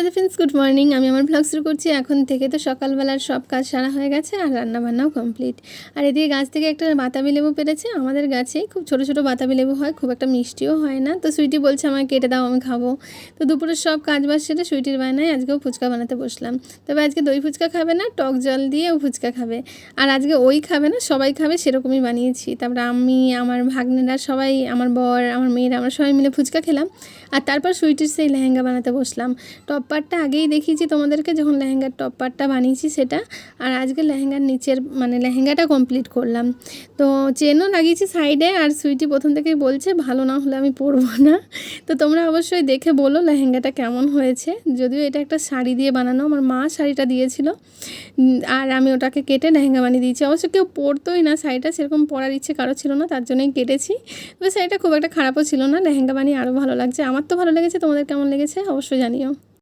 Hello friends, good morning. আমি আমার blog শুরু করছি এখন থেকে। তো সকালবেলার সব কাজ সারা হয়ে গেছে আর রান্নাবান্নাও কমপ্লিট। আর এদিকে গাছ থেকে একটা বাতাবি লেবু পেরেছে। আমাদের গাছেই খুব ছোটো ছোটো বাতাবি লেবু হয়, খুব একটা মিষ্টিও হয় না। তো সুইটি বলছে আমাকে কেটে দাও, আমি খাবো। তো দুপুরের সব কাজ বাজ সেরে সুইটির বায়নায় আজকেও ফুচকা বানাতে বসলাম। তবে আজকে দই ফুচকা খাবে না, টক জল দিয়ে ও ফুচকা খাবে। আর আজকে ওই খাবে না, সবাই খাবে সেরকমই বানিয়েছি। তারপরে আমি, আমার ভাগ্নেরা সবাই, আমার বর, আমার মেয়েরা, আমরা সবাই মিলে ফুচকা খেলাম। আর তারপর সুইটির সেই লেহেঙ্গা বানাতে বসলাম। টপ পার্টটা আগেই দেখিয়েছি তোমাদেরকে, যখন লেহেঙ্গার টপ পার্টটা বানিয়েছি সেটা। আর আজকে লেহেঙ্গার নিচের লেহেঙ্গাটা কমপ্লিট করলাম। তো চেনও লাগিয়েছি সাইডে। আর সুইটি প্রথম থেকেই বলছে ভালো না হলে আমি পরবো না। তো তোমরা অবশ্যই দেখে বলো লেহেঙ্গাটা কেমন হয়েছে। যদিও এটা একটা শাড়ি দিয়ে বানানো, আমার মা শাড়িটা দিয়েছিল আর আমি ওটাকে কেটে লেহেঙ্গা বানিয়ে দিয়েছি। অবশ্য কেউ পরতোই না শাড়িটা, সেরকম পরার ইচ্ছে কারো ছিল না, তার জন্যই কেটেছি। তবে শাড়িটা খুব একটা খারাপও ছিল না, লেহেঙ্গা বানিয়ে আরও ভালো লাগছে। আমার তো ভালো লেগেছে, তোমাদের কেমন লেগেছে অবশ্যই জানিও।